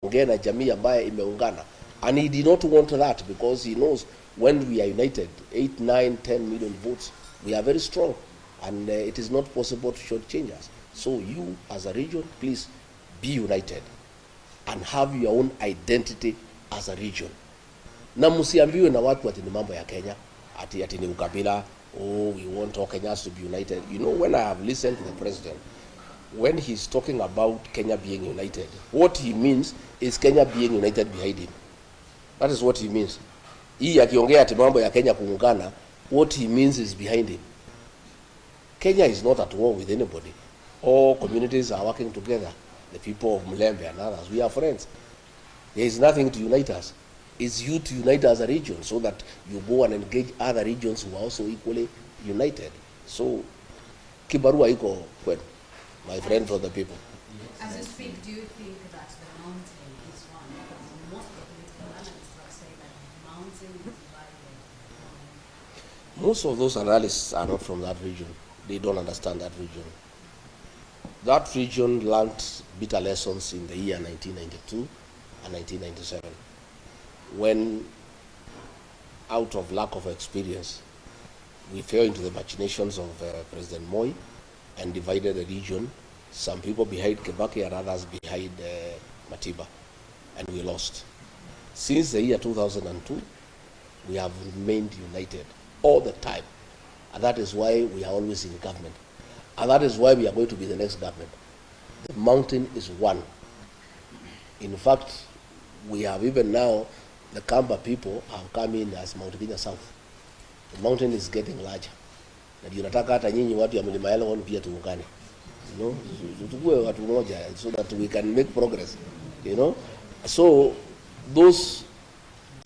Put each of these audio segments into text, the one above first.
ongea na jamii ambaye imeungana, and he did not want that because he knows when we are united 8, 9, 10 million votes, we are very strong, and it is not possible to shortchange us. So you as a region, please be united and have your own identity as a region. Na msiambiwe na watu ati ni mambo ya Kenya, ati ni ukabila. Oh, we want all Kenyans to be united. You know, when I have listened to the president, when he's talking about Kenya being united, what he means is Kenya being united behind him. That is what he means. Hii akiongea ati mambo ya Kenya kuungana, what he means is behind him. Kenya is not at war with anybody. All communities are working together. The people of Mulembe and others, we are friends. There is nothing to unite us. It's you to unite as a region so that you go and engage other regions who are also equally united. So, kibarua iko kwenu, my friend from the people. As you speak, do you think that the mountain is one? Because most of the political analysts are saying that the mountain is divided. Most of those analysts are not from that region. They don't understand that region. That region learned bitter lessons in the year 1992 and 1997. When, out of lack of experience, we fell into the machinations of President Moi and divided the region, some people behind Kibaki and others behind Matiba, and we lost. Since the year 2002, we have remained united all the time, and that is why we are always in government, and that is why we are going to be the next government. The mountain is one. In fact, we have even now, the Kamba people have come in as Mount Kenya South. The mountain is getting larger. Na ndio nataka hata nyinyi watu ya Mlima Elgon pia tuungane. You know, tukue watu moja so that we can make progress. You know? So those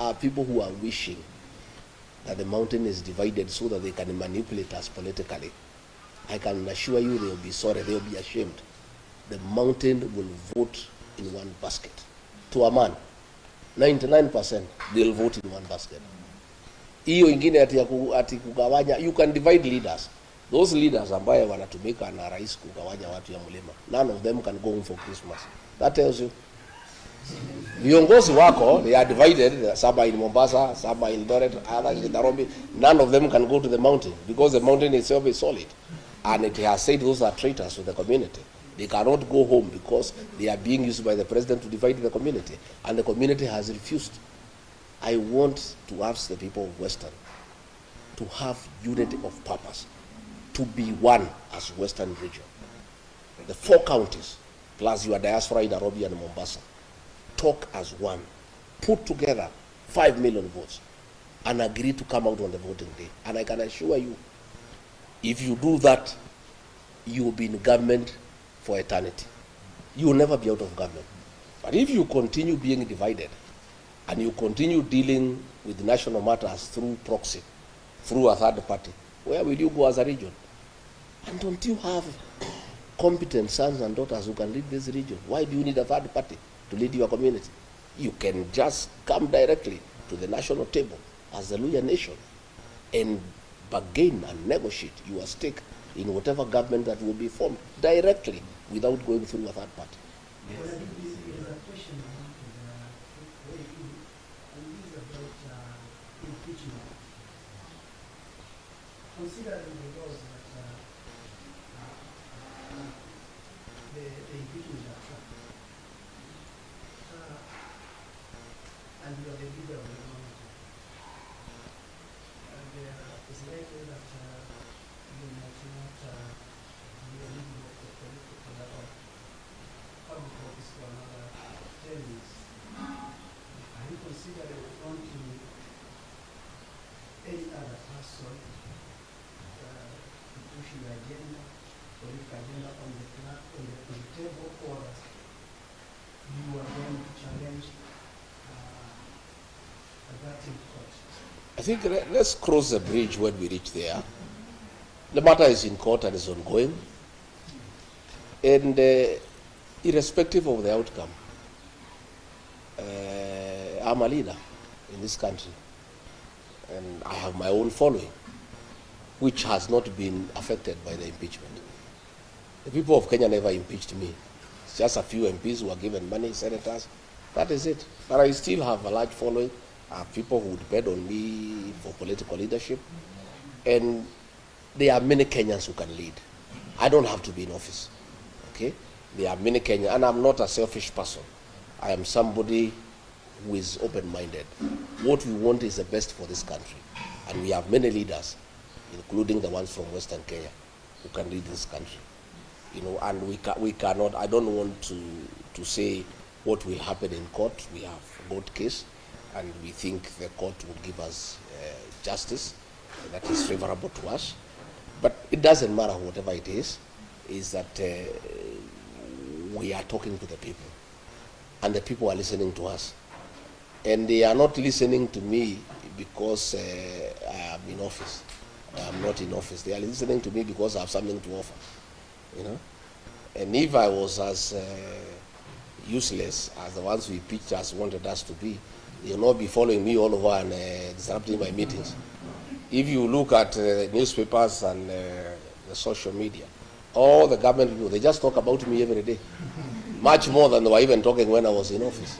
are people who are wishing that the mountain is divided so that they can manipulate us politically. I can assure you they will be sorry, they will be ashamed. The mountain will vote in one basket. To a man. 99% they'll vote in one basket. Hiyo ingine ati kugawanya, you can divide leaders. Those leaders ambaye wanatumika na rais kugawanya watu ya mlima, none of them can go home for Christmas. That tells you. Viongozi wako, they are divided, some in Mombasa, some in Eldoret, others in Nairobi. None of them can go to the mountain because the mountain itself is solid. And it has said those are traitors to the community. They cannot go home because they are being used by the president to divide the community. And the community has refused. I want to ask the people of Western to have unity of purpose, to be one as Western region. The 4 counties, plus your diaspora in Nairobi and Mombasa, talk as one. Put together 5 million votes and agree to come out on the voting day. And I can assure you, if you do that, you will be in government for eternity. You will never be out of government. But if you continue being divided and you continue dealing with national matters through proxy, through a third party, where will you go as a region? And don't you have competent sons and daughters who can lead this region? Why do you need a third party to lead your community? You can just come directly to the national table as the Luya nation and bargain and negotiate your stake in whatever government that will be formed directly without going through a third party. Yes. There is a question and this is about impeachment. Considering the laws that the impeachment are trapped, and you are the leader of the mountain, and there is likely that you might not be eligible for political public office for another 10 years. Are you considering appointing any other person to push your agenda, political agenda on the table, or you are going to challenge that in court? I think let's cross the bridge when we reach there. The matter is in court and is ongoing. And irrespective of the outcome, I'm a leader in this country. And I have my own following, which has not been affected by the impeachment. The people of Kenya never impeached me. It's just a few MPs who are given money, senators, That is it. But I still have a large following. I have people who depend on me for political leadership. And there are many Kenyans who can lead. I don't have to be in office. Okay? There are many Kenyans, and I'm not a selfish person. I am somebody who is open-minded. What we want is the best for this country. And we have many leaders, including the ones from Western Kenya, who can lead this country. You know, and we cannot, I don't want to say what will happen in court. We have a court case, and we think the court will give us justice that is favorable to us. But it doesn't matter whatever it is that we are talking to the people, and the people are listening to us. And they are not listening to me because I am in office. I am not in office. They are listening to me because I have something to offer. You know? And if I was as useless as the ones we pitched us wanted us to be, they will not be following me all over and disrupting my meetings. If you look at newspapers and the social media, all the government people, they just talk about me every day. Much more than they were even talking when I was in office.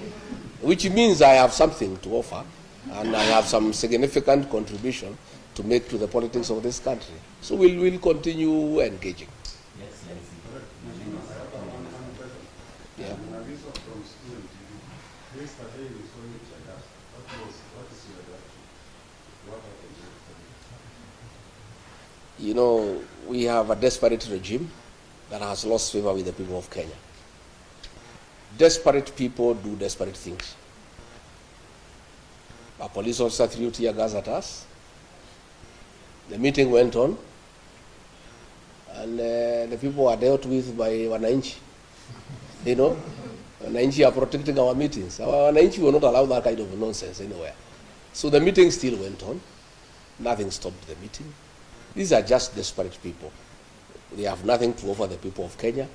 Which means I have something to offer, and I have some significant contribution to make to the politics of this country. So we'll continue engaging. Yeah. You know, we have a desperate regime that has lost favor with the people of Kenya. Desperate people do desperate things. A police officer threw tear gas at us. The meeting went on, and the people were dealt with by Wananchi. You know, Wananchi are protecting our meetings. Our Wananchi will not allow that kind of nonsense anywhere. So the meeting still went on. Nothing stopped the meeting. These are just desperate people. They have nothing to offer the people of Kenya.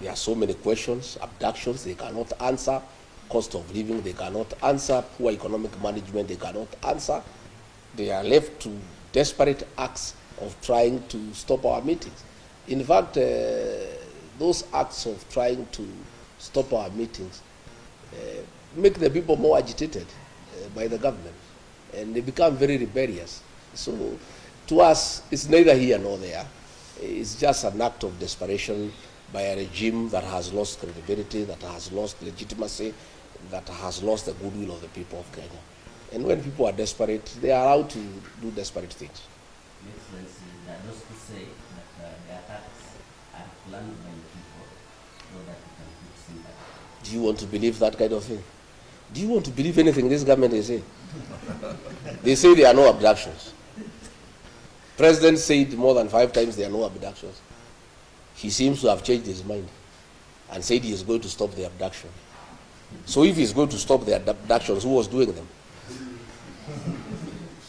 There are so many questions, abductions, they cannot answer, cost of living, they cannot answer, poor economic management, they cannot answer. They are left to desperate acts of trying to stop our meetings. In fact, those acts of trying to stop our meetings make the people more agitated by the government, and they become very rebellious. So to us, it's neither here nor there. It's just an act of desperation by a regime that has lost credibility, that has lost legitimacy, that has lost the goodwill of the people of Kenya. And when people are desperate, they are allowed to do desperate things. Excellency, there are those who say that the attacks are planned by the people so that we can keep sympathy. Do you want to believe that kind of thing? Do you want to believe anything this government is saying? They say there are no abductions. President said more than 5 times there are no abductions. He seems to have changed his mind and said he is going to stop the abduction. So if he's going to stop the abductions, who was doing them?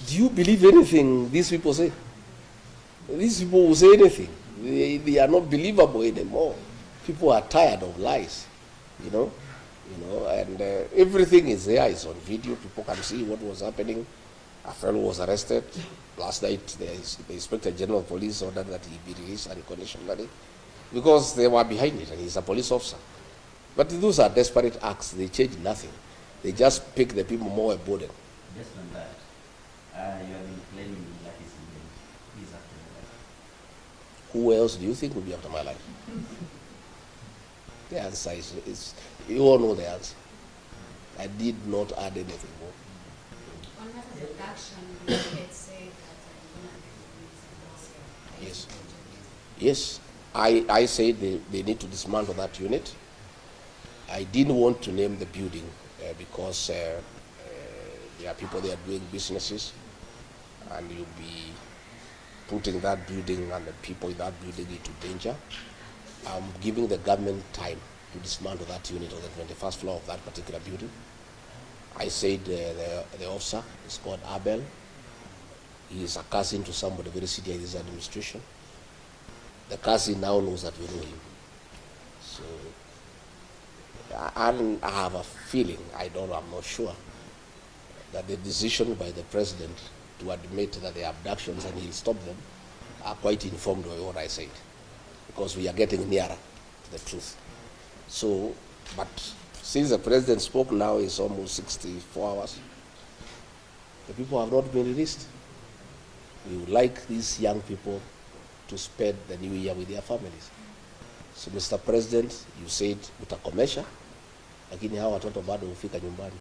Do you believe anything these people say? These people will say anything. They are not believable anymore. People are tired of lies, you know, and everything is there. It's on video. People can see what was happening. A fellow was arrested last night. The Inspector General of Police ordered that he be released unconditionally because they were behind it, and he's a police officer. But those are desperate acts. They change nothing. They just pick the people more a burden. Just on that, you have been claiming that is after your life. Who else do you think will be after my life? The answer is you all know the answer. I did not add anything more. On matters of action, you had said that Yes. Yes. I said they need to dismantle that unit. I didn't want to name the building because there are people there doing businesses, and you'll be putting that building and the people in that building into danger. I'm giving the government time to dismantle that unit on the 21st floor of that particular building. I said the officer is called Abel. He is a cousin to somebody very senior in this administration. The cousin now knows that we know him. So I have a feeling, I'm not sure, that the decision by the president to admit that the abductions and he'll stop them are quite informed by what I said, because we are getting nearer to the truth. So, but Since the president spoke now, is almost 64 hours. The people have not been released. We would like these young people to spend the new year with their families. So Mr. President, you said utakomesha, lakini hawa watoto bado hufika nyumbani.